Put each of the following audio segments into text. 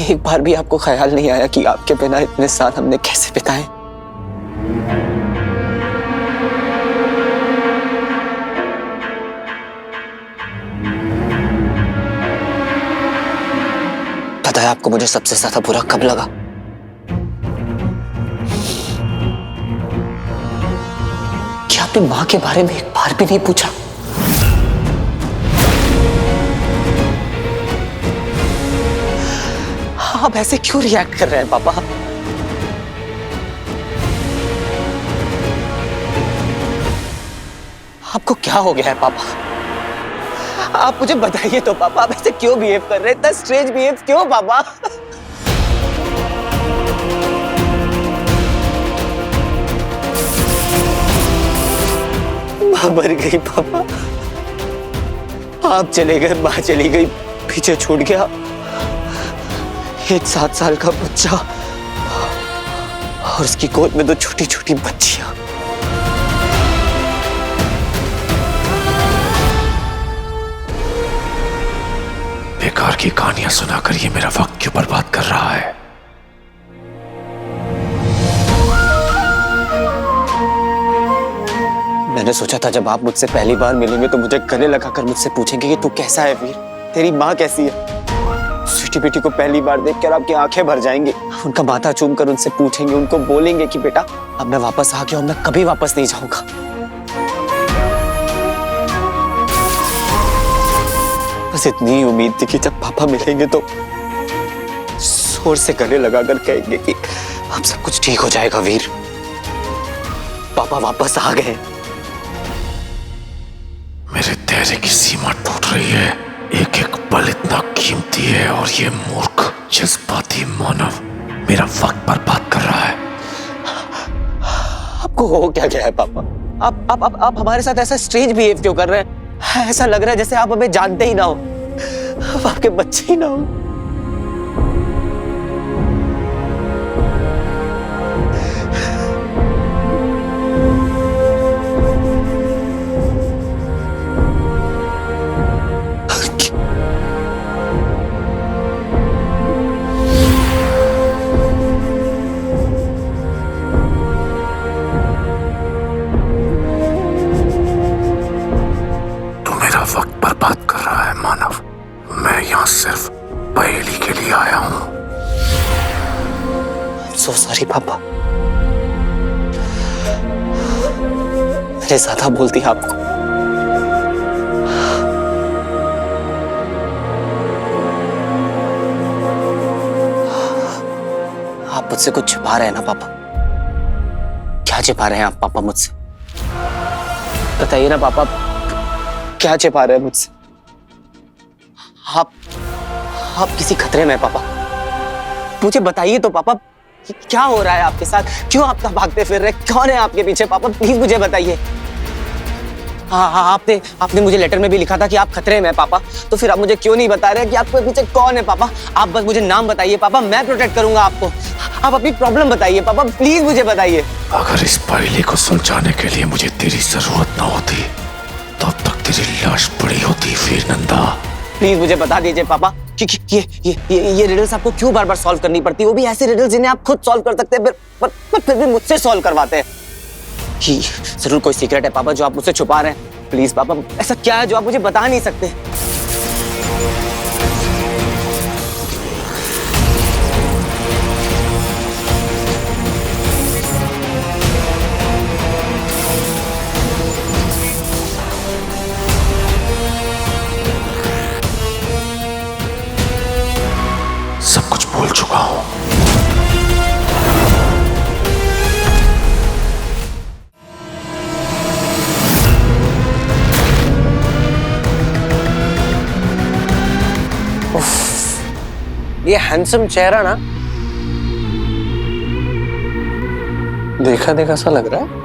एक बार भी आपको ख्याल नहीं आया कि आपके बिना इतने साल हमने कैसे बिताए? पता है आपको मुझे सबसे ज्यादा बुरा कब लगा? कि आपने मां के बारे में एक बार भी नहीं पूछा। आप ऐसे क्यों रिएक्ट कर रहे हैं पापा? आपको क्या हो गया है पापा? आप मुझे बताइए तो पापा, आप ऐसे क्यों बिहेव कर रहे हैं? इतना स्ट्रेंज बिहेव क्यों पापा? मां मर गई पापा, आप चले गए, मां चली गई, पीछे छूट गया एक 7 साल का बच्चा और उसकी गोद में 2 छोटी छोटी बच्चियां। बेकार की कहानियां सुनाकर ये मेरा वक्त क्यों बर्बाद कर रहा है? मैंने सोचा था जब आप मुझसे पहली बार मिलेंगे तो मुझे गले लगाकर मुझसे पूछेंगे कि तू कैसा है वीर, तेरी माँ कैसी है। स्वीटी बेटी को पहली बार देखकर आपकी आंखें भर जाएंगी, उनका माथा चूमकर उनसे पूछेंगे, उनको बोलेंगे कि बेटा अब मैं वापस आ गया हूं, मैं कभी वापस नहीं जाऊंगा। बस इतनी ही उम्मीद थी कि जब पापा मिलेंगे तो जोर से गले लगाकर कहेंगे कि अब सब कुछ ठीक हो जाएगा वीर, पापा वापस आ गए। मेरे धैर्य की सीमा टूट रही है। एक एक पल इतना कीमती है और ये मूर्ख जज्बाती मानव मेरा वक्त बर्बाद कर रहा है। आपको हो क्या गया है पापा? आप हमारे साथ ऐसा स्ट्रेंज बिहेव क्यों कर रहे हैं? ऐसा लग रहा है जैसे आप हमें जानते ही ना हो, आप आपके बच्चे ही ना हो। वक्त बर्बाद कर रहा है मानव। मैं यहाँ सिर्फ पहेली के लिए आया हूँ। सो सॉरी पापा, मैंने ज्यादा बोल दिया आपको। आप मुझसे कुछ छिपा रहे हैं ना पापा? क्या छिपा रहे हैं आप पापा मुझसे? बताइए ना पापा, क्या छिपा रहे हैं मुझसे? आप किसी खतरे में हैं पापा? मुझे बताइए तो पापा, क्या हो रहा है आपके साथ? क्यों आप भागते फिर रहे? कौन है आपके पीछे पापा? प्लीज मुझे बताइए। हाँ, आपने मुझे लेटर में भी लिखा था कि आप खतरे में हैं पापा, तो फिर आप मुझे क्यों नहीं बता रहे कि आपके पीछे कौन है पापा? आप बस मुझे नाम बताइए पापा, मैं प्रोटेक्ट करूंगा आपको। आप अपनी प्रॉब्लम बताइए पापा, प्लीज मुझे बताइए। अगर इस पहेली को सुलझाने के लिए मुझे तेरी जरूरत ना होती तो अब तक तेरी लाश पड़ी होती वीर नंदा। प्लीज मुझे बता दीजिए पापा कि ये रिडल्स आपको क्यों बार बार सॉल्व करनी पड़ती है? वो भी ऐसे रिडल्स जिन्हें आप खुद सॉल्व कर सकते हैं, पर फिर भी मुझसे सॉल्व करवाते हैं। कि जरूर कोई सीक्रेट है पापा जो आप मुझसे छुपा रहे हैं। प्लीज पापा, ऐसा क्या है जो आप मुझे बता नहीं सकते? सब कुछ भूल चुका हूं। ये हैंडसम चेहरा ना देखा देखा सा लग रहा है।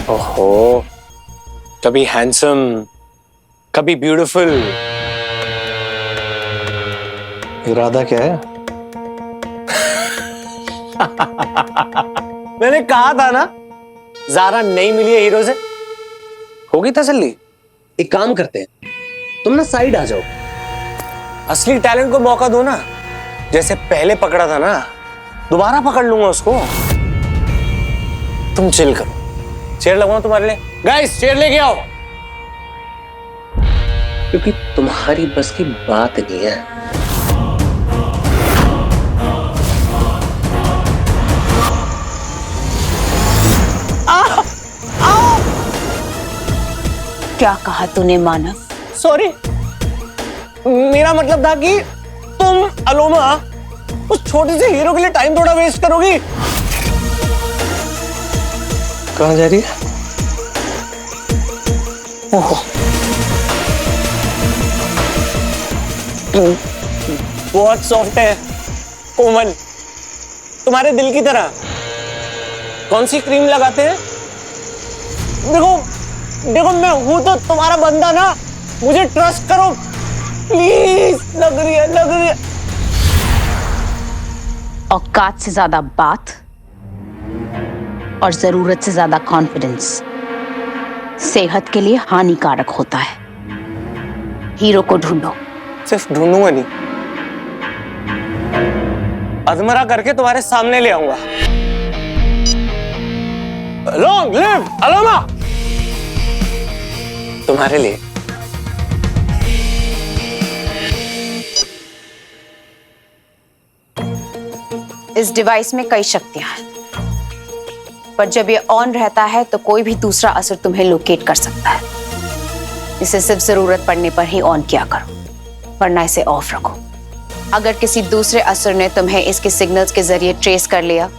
ओहो, कभी हैंडसम, कभी ब्यूटीफुल, इरादा क्या है? मैंने कहा था ना, ज़ारा नहीं मिली है हीरो से। होगी तसल्ली। एक काम करते हैं, तुम ना साइड आ जाओ। असली टैलेंट को मौका दो ना। जैसे पहले पकड़ा था ना, दोबारा पकड़ लूंगा उसको। तुम चिल करो, चेयर लगवाऊं तुम्हारे लिए? गाइस चेयर लेके आओ। क्योंकि तुम्हारी बस की बात नहीं है। क्या कहा तूने मानव? सॉरी, मेरा मतलब था कि तुम अलोमा उस छोटे से हीरो के लिए टाइम थोड़ा वेस्ट करोगी। कहाँ जा रही है? ओहो, बहुत सॉफ्ट है, कोमल, तुम्हारे दिल की तरह। कौन सी क्रीम लगाते हैं? देखो देखो, मैं हूं तो तुम्हारा बंदा ना, मुझे ट्रस्ट करो प्लीज। लग रही है। औकात से ज्यादा बात और जरूरत से ज्यादा कॉन्फिडेंस सेहत के लिए हानिकारक होता है। हीरो को ढूंढो। सिर्फ ढूंढूंगा नहीं, अधमरा करके तुम्हारे सामने ले आऊंगा। लॉन्ग लिव अलोमा, तुम्हारे लिए। इस डिवाइस में कई शक्तियां हैं, पर जब ये ऑन रहता है तो कोई भी दूसरा असर तुम्हें लोकेट कर सकता है। इसे सिर्फ जरूरत पड़ने पर ही ऑन किया करो, वरना इसे ऑफ रखो। अगर किसी दूसरे असर ने तुम्हें इसके सिग्नल्स के जरिए ट्रेस कर लिया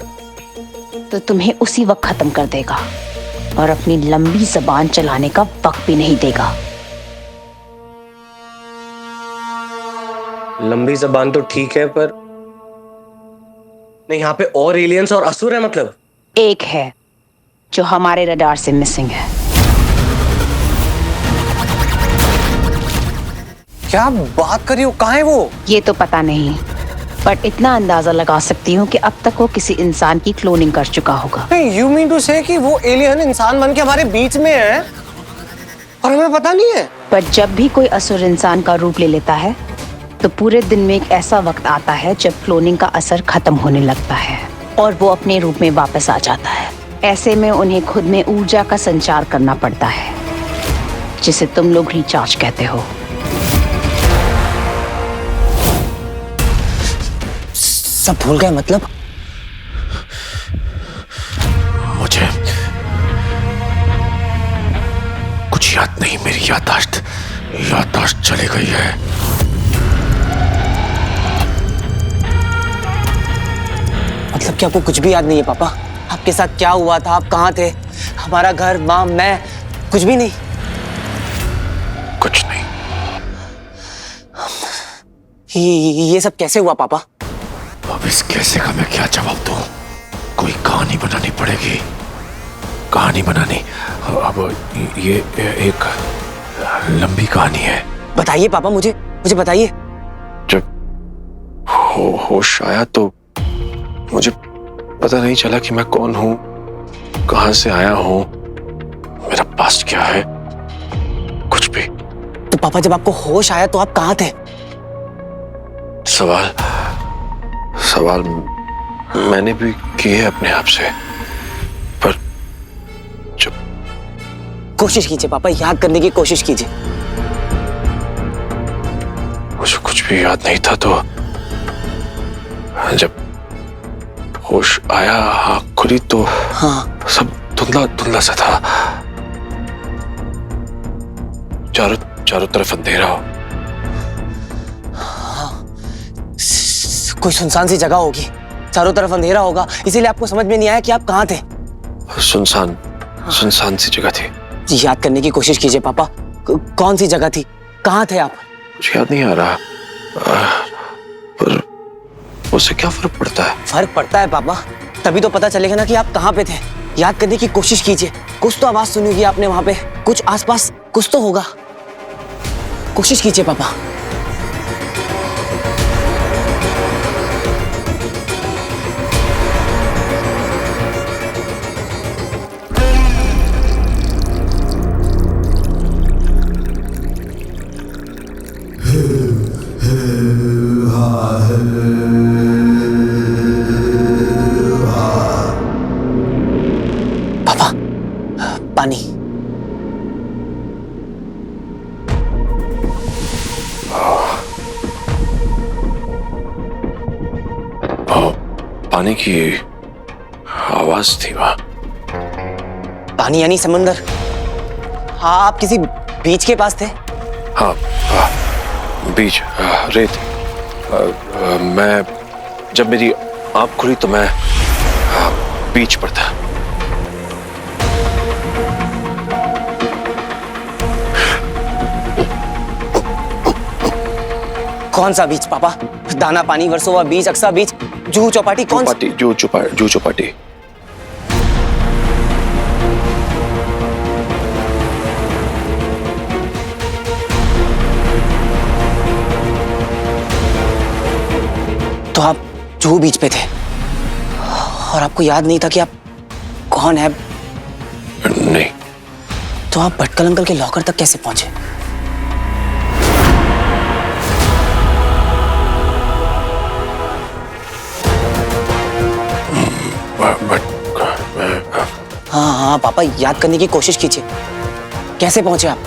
तो तुम्हें उसी वक्त खत्म कर देगा और अपनी लंबी जबान चलाने का वक्त भी नहीं देगा। लंबी जबान तो ठीक है, पर नहीं, यहाँ पे और एलियंस और असुर है। मतलब एक है जो हमारे रडार से मिसिंग है। क्या बात कर रही हो? कहाँ है वो? ये तो पता नहीं, बट इतना अंदाजा लगा सकती हूँ कि अब तक वो किसी इंसान की क्लोनिंग कर चुका होगा। यू मीन टू से कि वो एलियन इंसान बन के हमारे बीच में है और हमें पता नहीं है? पर जब भी कोई असुर इंसान का रूप ले लेता है तो पूरे दिन में एक ऐसा वक्त आता है जब क्लोनिंग का असर खत्म होने लगता है और वो अपने रूप में वापस आ जाता है। ऐसे में उन्हें खुद में ऊर्जा का संचार करना पड़ता है, जिसे तुम लोग रिचार्ज कहते हो। सब भूल गए मतलब? मुझे कुछ याद नहीं। मेरी याददाश्त चली गई है। मतलब क्या आपको कुछ भी याद नहीं है पापा? आपके साथ क्या हुआ था? आप कहाँ थे? हमारा घर, माँ, मैं, कुछ भी नहीं? कुछ नहीं। ये सब कैसे हुआ पापा? अब इस कैसे का मैं क्या जवाब दूं? कोई कहानी बनानी पड़ेगी। कहानी बनानी। अब ये एक लंबी कहानी है। बताइए पापा, मुझे बताइए। जब होश आया तो मुझे पता नहीं चला कि मैं कौन हूं, कहां से आया हूं, मेरा पास्ट क्या है, कुछ भी। तो पापा जब आपको होश आया तो आप कहाँ थे? सवाल मैंने भी किए अपने आप से, पर जब कोशिश कीजिए पापा, याद करने की कोशिश कीजिए। मुझे कुछ भी याद नहीं था, तो जब होश आया, आँख खुली तो हाँ, सब धुंधला सा था। चारों तरफ अंधेरा हो। कोई सुनसान सी जगह होगी, चारों तरफ अंधेरा होगा, इसीलिए आपको समझ में नहीं आया कि आप कहाँ थे। सुनसान सी जगह थी। जी, याद करने की कोशिश कीजिए पापा, कौन सी जगह थी, कहाँ थे आप? मुझे याद नहीं आ रहा, पर उससे क्या फर्क पड़ता है? फर्क पड़ता है पापा, तभी तो पता चलेगा ना कि आप कहाँ पे थे। याद करने की कोशिश कीजिए, कुछ तो आवाज सुनी होगी आपने वहां पे, कुछ आसपास कुछ तो होगा। कोशिश कीजिए पापा। पानी की आवाज थी वहां। पानी यानी समंदर? हाँ, आप किसी बीच के पास थे? हाँ, हाँ, बीच, रेत। मैं जब मेरी आंख खुली तो मैं बीच पर था। कौन सा बीच पापा? दाना पानी, वर्सोवा बीच, अक्सा बीच, जुहू चौपाटी, कौन सा? जूहू चौपाटी। तो आप जुहू बीच पे थे और आपको याद नहीं था कि आप कौन है? नहीं। तो आप भटकल अंकल के लॉकर तक कैसे पहुंचे? हाँ हाँ पापा, याद करने की कोशिश कीजिए, कैसे पहुंचे आप?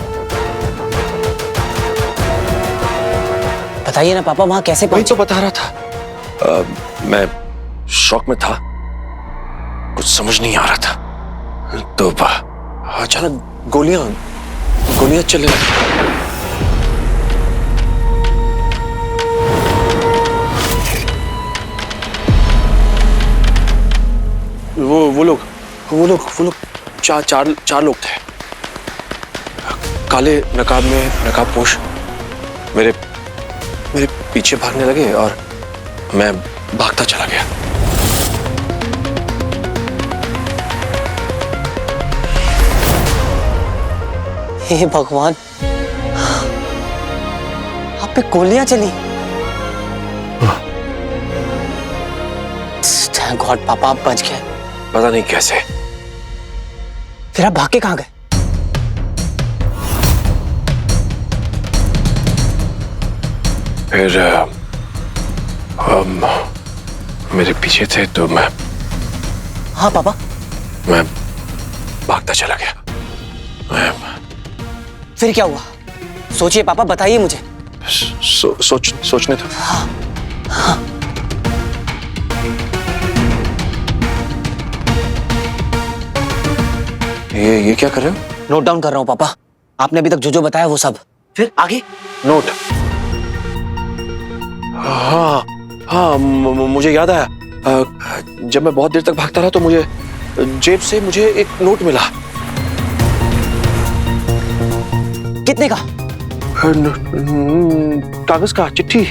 बताइए ना पापा, वहां कैसे वही पहुंचे? तो बता रहा था। मैं शौक में था, कुछ समझ नहीं आ रहा था, तो अचानक गोलियां चलने लगी। वो लोग चार लोग थे, काले नकाबपोश मेरे पीछे भागने लगे और मैं भागता चला गया। हे भगवान, आप पे गोलियां चली? थैंक गॉड पापा, आप बच गए। पता नहीं कैसे। फिर आप भाग के कहां गए? फिर मेरे पीछे थे तो मैं हाँ पापा। भागता चला गया। फिर क्या हुआ? सोचिए पापा, बताइए मुझे। सोचने दो। ये क्या कर रहे हो? नोट डाउन कर रहा हूं पापा, आपने अभी तक जो जो बताया वो सब। फिर आगे? नोट। हाँ, मुझे याद आया। जब मैं बहुत देर तक भागता रहा तो मुझे जेब से एक नोट मिला। कितने का? कागज का, चिट्ठी।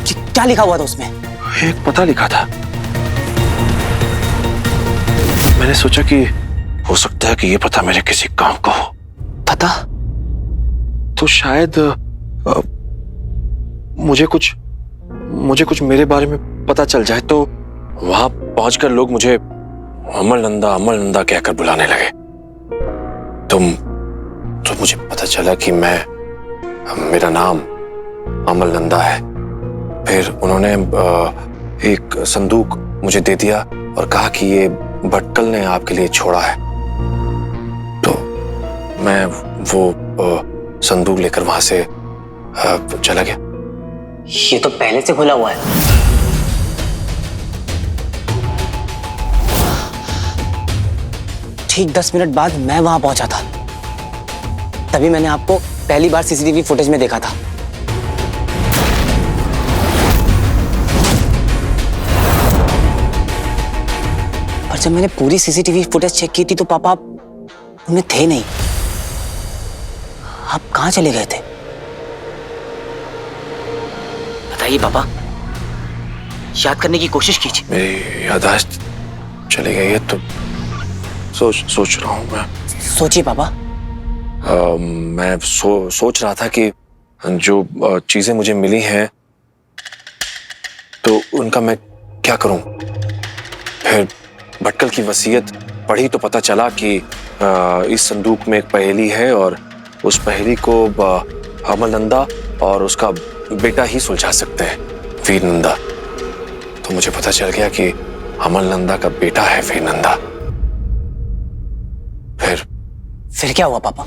क्या लिखा हुआ था उसमें? एक पता लिखा था। मैंने सोचा कि हो सकता है कि ये पता मेरे किसी काम का हो। पता? तो शायद मुझे कुछ मेरे बारे में पता चल जाए, तो वहां पहुंचकर लोग मुझे अमल नंदा कहकर बुलाने लगे। तो मुझे पता चला कि मेरा नाम अमल नंदा है। फिर उन्होंने एक संदूक मुझे दे दिया और कहा कि ये भटकल ने आपके लिए छोड़ा है। तो मैं वो संदूक लेकर वहां से चला गया। ये तो पहले से खुला हुआ है। ठीक 10 मिनट बाद मैं वहां पहुंचा था, तभी मैंने आपको पहली बार सीसीटीवी फुटेज में देखा था। पर जब मैंने पूरी सीसीटीवी फुटेज चेक की थी तो पापा आप उनमें थे नहीं। आप कहां चले गए थे? बताइए पापा, याद करने की कोशिश कीजिए। मेरी याददाश्त चली गई है, तो सोच रहा हूं मैं। सोचिए पापा। मैं सोच रहा था कि जो चीजें मुझे मिली हैं तो उनका मैं क्या करूं। फिर भटकल की वसीयत पढ़ी तो पता चला कि इस संदूक में एक पहेली है और उस पहेली को अमल नंदा और उसका बेटा ही सुलझा सकते हैं, वीर नंदा। तो मुझे पता चल गया कि अमल नंदा का बेटा है वीर नंदा। फिर क्या हुआ पापा?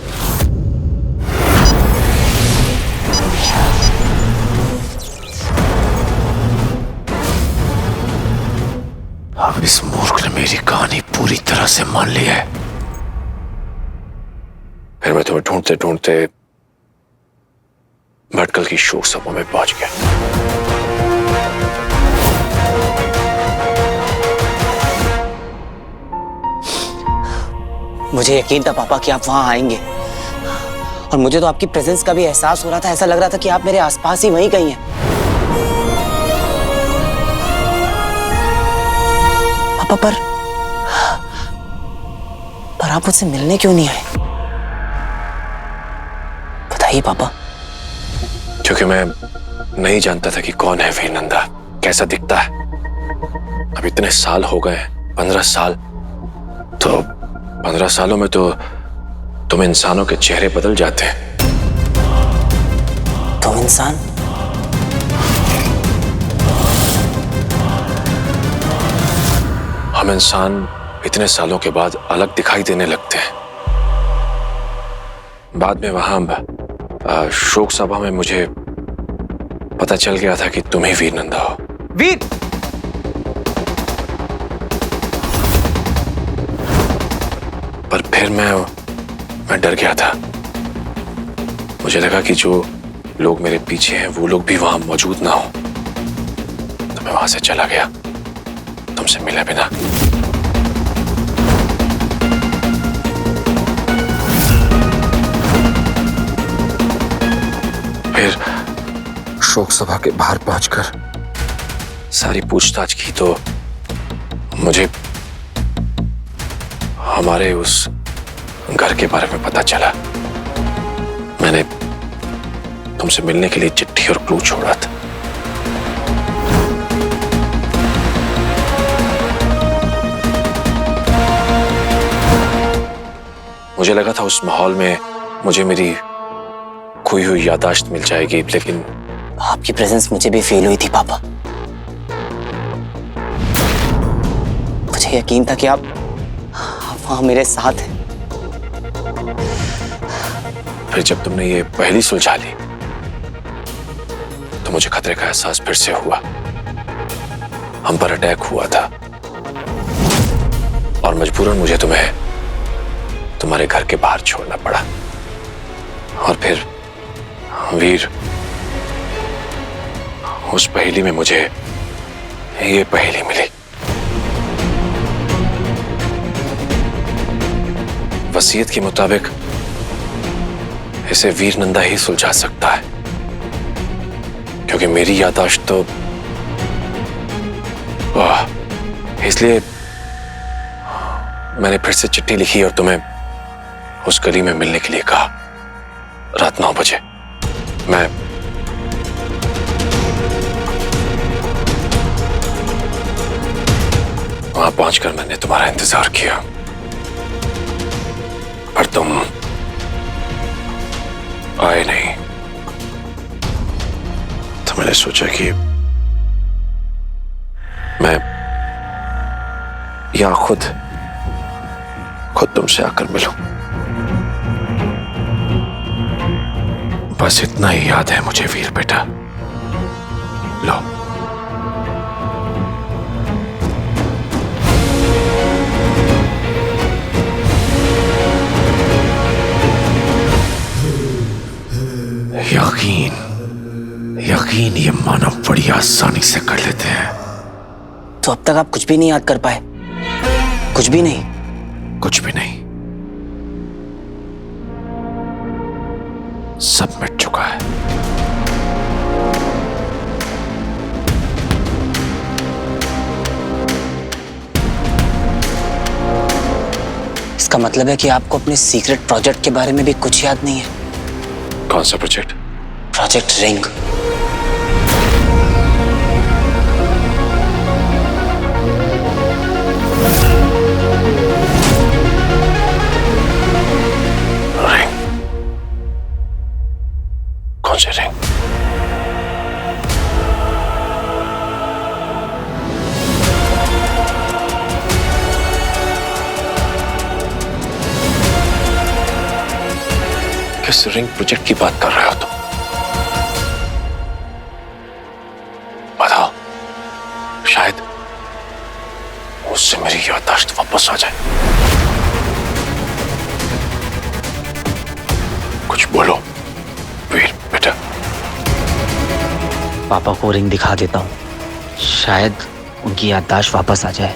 मान लिया है। फिर मैं तुम्हें ढूंढते ढूंढते भटकल की शोक सभा में पहुंच गया। मुझे यकीन था पापा कि आप वहां आएंगे, और मुझे तो आपकी प्रेजेंस का भी एहसास हो रहा था। ऐसा लग रहा था कि आप मेरे आसपास ही वहीं कहीं हैं। पापा पर आप मुझसे मिलने क्यों नहीं आए? बताइए पापा। क्योंकि मैं नहीं जानता था कि कौन है वीर नंदा, कैसा दिखता है। अब इतने साल हो गए, 15 साल। तो 15 सालों में तो तुम इंसानों के चेहरे बदल जाते हैं। तुम इंसान? हम इंसान इतने सालों के बाद अलग दिखाई देने लगते हैं। बाद में वहां शोक सभा में मुझे पता चल गया था कि तुम ही वीर नंदा हो। वीर? पर फिर मैं डर गया था। मुझे लगा कि जो लोग मेरे पीछे हैं वो लोग भी वहां मौजूद ना हो, तो मैं वहां से चला गया तुमसे मिले बिना। फिर शोक सभा के बाहर पहुंचकर सारी पूछताछ की तो मुझे हमारे उस घर के बारे में पता चला। मैंने तुमसे मिलने के लिए चिट्ठी और क्लू छोड़ा था। मुझे लगा था उस माहौल में मुझे मेरी खोई हुई याददाश्त मिल जाएगी, लेकिन आपकी प्रेजेंस मुझे भी फील हुई थी पापा। मुझे यकीन था कि आप वहां मेरे साथ हैं। फिर जब तुमने ये पहली सुलझा ली तो मुझे खतरे का एहसास फिर से हुआ। हम पर अटैक हुआ था और मजबूरन मुझे तुम्हें तुम्हारे घर के बाहर छोड़ना पड़ा। और फिर वीर, उस पहेली में मुझे ये पहेली मिली। वसीयत के मुताबिक इसे वीर नंदा ही सुलझा सकता है, क्योंकि मेरी याददाश्त तो इसलिए मैंने फिर से चिट्ठी लिखी और तुम्हें उस गली में मिलने के लिए कहा। रात 9 बजे मैं वहां पहुंचकर मैंने तुम्हारा इंतजार किया, पर तुम आए नहीं। तो मैंने सोचा कि मैं या खुद तुमसे आकर मिलूं। बस इतना ही याद है मुझे वीर बेटा। लो, यकीन ये मानव बड़ी आसानी से कर लेते हैं। तो अब तक आप कुछ भी नहीं याद कर पाए? कुछ भी नहीं? कुछ भी नहीं, सब मिट चुका है। इसका मतलब है कि आपको अपने सीक्रेट प्रोजेक्ट के बारे में भी कुछ याद नहीं है? कौन सा प्रोजेक्ट? Project ring. रिंग? कौन सी रिंग? किस रिंग प्रोजेक्ट की बात कर रहे हो तुम? बताओ, शायद उससे मेरी याददाश्त वापस आ जाए। बोलो वीर बेटा। पापा को रिंग दिखा देता हूँ, शायद उनकी याददाश्त वापस आ जाए।